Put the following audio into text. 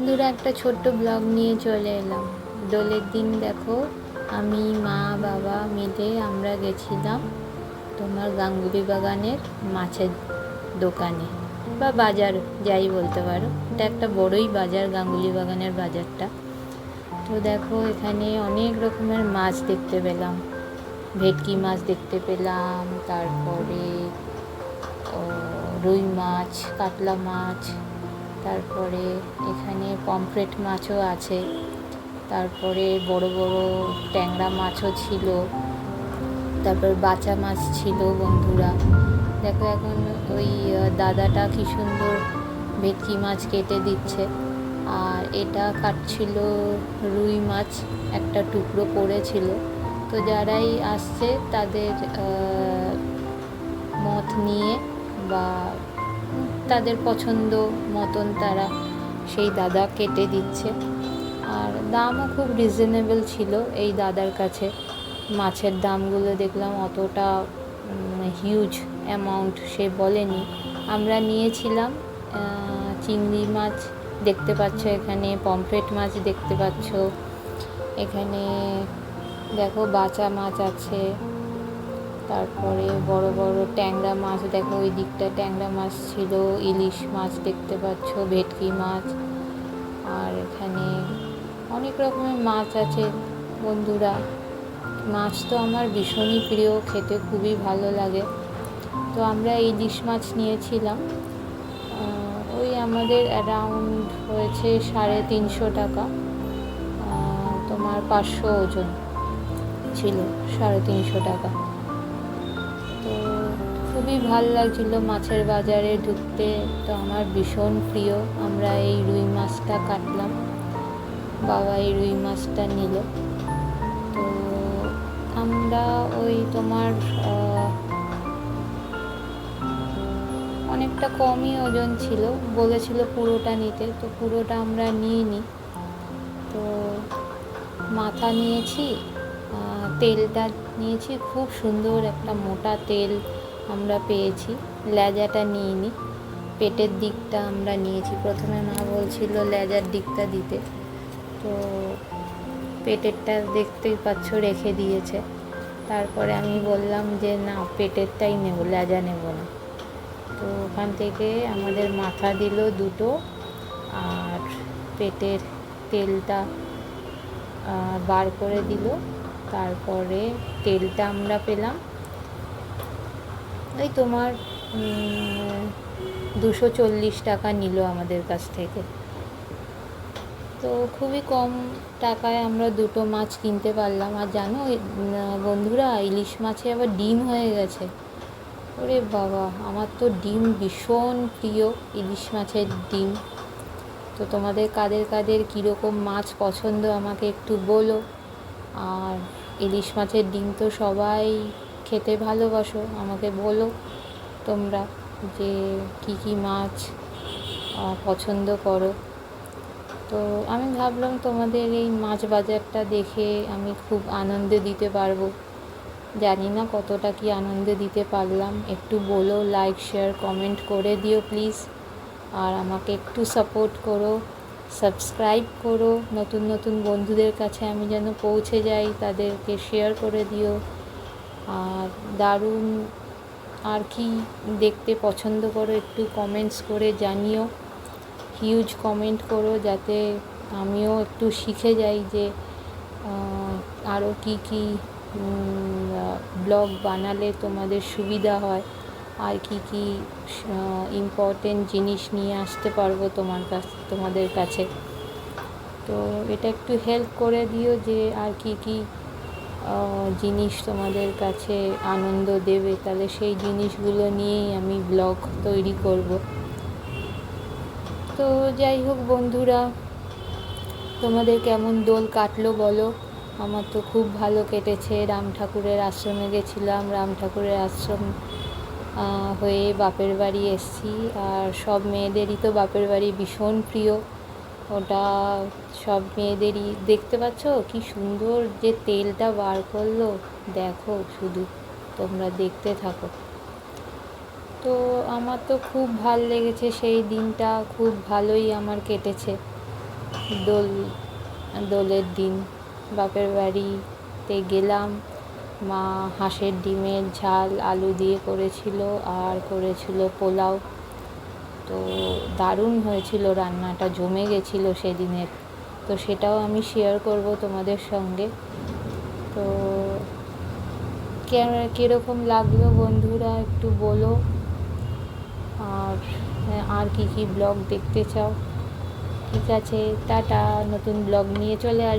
বন্ধুরা, একটা ছোট্ট ব্লগ নিয়ে চলে এলাম। দোলের দিন দেখো, আমি মা বাবা মিলে আমরা গেছিলাম তোমার গাঙ্গুলি বাগানের মাছের দোকানে বা বাজার, যাই বলতে পারো। এটা একটা বড়ই বাজার, গাঙ্গুলি বাগানের বাজারটা। তো দেখো, এখানে অনেক রকমের মাছ দেখতে পেলাম। ভেটকি মাছ দেখতে পেলাম, তারপরে রুই মাছ, কাতলা মাছ, তারপরে এখানে পমফ্রেট মাছও আছে, তারপরে বড় বড় ট্যাংরা মাছও ছিল, তারপর বাচা মাছ ছিল। বন্ধুরা দেখো, এখন ওই দাদাটা কি সুন্দর ভেটকি মাছ কেটে দিচ্ছে, আর এটা কাটছিল রুই মাছ, একটা টুকরো পড়েছিল। তো যারাই আসছে তাদের মত নিয়ে বা তাদের পছন্দ মতন তারা সেই দাদা কেটে দিচ্ছে। আর দামও খুব রিজনেবল ছিল এই দাদার কাছে। মাছের দামগুলো দেখলাম অতটা হিউজ অ্যামাউন্ট সে বলেনি। আমরা নিয়েছিলাম চিংড়ি মাছ দেখতে পাচ্ছ, এখানে পমফ্রেট মাছ দেখতে পাচ্ছ, এখানে দেখো বাচা মাছ আছে, তারপরে বড় বড় ট্যাংরা মাছ দেখো, ওই দিকটা ট্যাংরা মাছ ছিল, ইলিশ মাছ দেখতে পাচ্ছ, ভেটকি মাছ, আর এখানে অনেক রকমের মাছ আছে। বন্ধুরা, মাছ তো আমার ভীষণই প্রিয়, খেতে খুবই ভালো লাগে। তো আমরা ইলিশ মাছ নিয়েছিলাম, ওই আমাদের অ্যারাউন্ড হয়েছে 350 টাকা, তোমার 500 ওজন ছিল, 350 টাকা। তো খুবই ভাল লাগছিলো মাছের বাজারে ঢুকতে। তো আমার ভীষণ প্রিয়। আমরা এই রুই মাছটা কাটলাম, বাবা এই রুই মাছটা নিল। তো আমরা ওই তোমার অনেকটা কমই ওজন ছিল, বলেছিল পুরোটা নিতে, তো পুরোটা আমরা নিইনি। তো মাথা নিয়েছি, তেলটা নিয়েছি, খুব সুন্দর একটা মোটা তেল আমরা পেয়েছি। লেজাটা নিইনি, পেটের দিকটা আমরা নিয়েছি। প্রথমে মা বলছিল লেজার দিকটা দিতে, তো পেটেরটা দেখতেই পাচ্ছ রেখে দিয়েছে। তারপরে আমি বললাম যে না, পেটেরটাই নেব, লেজা নেব না। তো ওখান থেকে আমাদের মাথা দিল দুটো, আর পেটের তেলটা বার করে দিল। তারপরে তেলটা আমরা পেলাম ওই তোমার 240 টাকা নিল আমাদের কাছ থেকে। তো খুবই কম টাকায় আমরা দুটো মাছ কিনতে পারলাম। আর জানো বন্ধুরা, ইলিশ মাছে আবার ডিম হয়ে গেছে। ওরে বাবা, আমার তো ডিম ভীষণ প্রিয়, ইলিশ মাছের ডিম। তো তোমাদের কাদের কাদের কীরকম মাছ পছন্দ আমাকে একটু বলো। আর ইলিশ মাছের ডিম তো সবাই খেতে ভালোবাসো, আমাকে বলো তোমরা যে কী কী মাছ পছন্দ করো। তো আমি ভাবলাম তোমাদের এই মাছ বাজারটা দেখে আমি খুব আনন্দ দিতে পারবো। জানি না কতটা কি আনন্দ দিতে পারলাম, একটু বলো, লাইক শেয়ার কমেন্ট করে দিও প্লিজ। আর আমাকে একটু সাপোর্ট করো, সাবস্ক্রাইব করো, নতুন নতুন বন্ধুদের কাছে আমি যেন পৌঁছে যাই, তাদেরকে শেয়ার করে দিও। আর দারুণ আর কি দেখতে পছন্দ করো একটু কমেন্টস করে জানিও, হিউজ কমেন্ট করো, যাতে আমিও একটু শিখে যাই যে আরও কী কী ব্লগ বানালে তোমাদের সুবিধা হয়, আর কি কি ইম্পর্টেন্ট জিনিস নিয়ে আসতে পারবো তোমাদের কাছে। তো এটা একটু হেল্প করে দিও যে আর কি কি জিনিস তোমাদের কাছে আনন্দ দেবে, তাহলে সেই জিনিসগুলো নিয়েই আমি ব্লগ তৈরি করব। তো যাই হোক বন্ধুরা, তোমাদের কেমন দোল কাটলো বলো। আমার তো খুব ভালো কেটেছে। রাম ঠাকুরের আশ্রমে গেছিলাম, রাম ঠাকুরের আশ্রম হয়ে বাপের বাড়ি এসেছি। আর সব মেয়েদেরই তো বাপের বাড়ি ভীষণ প্রিয়, ওটা সব মেয়েদেরই। দেখতে পাচ্ছ কি সুন্দর যে তেলটা বার করলো, দেখো শুধু, তোমরা দেখতে থাকো। তো আমার তো খুব ভাল লেগেছে সেই দিনটা, খুব ভালোই আমার কেটেছে। দোল দোলের দিন বাপের বাড়িতে গেলাম। মা হাঁসের ডিমের ঝাল আলু দিয়ে করেছিল, আর করেছিল পোলাও। তো দারুণ হয়েছিল রান্নাটা, জমে গেছিলো সেদিনের। তো সেটাও আমি শেয়ার করব তোমাদের সঙ্গে। তো কীরকম লাগলো বন্ধুরা একটু বলো, আর কি ব্লগ দেখতে চাও। ঠিক আছে, টাটা। নতুন ব্লগ নিয়ে চলে আসবো।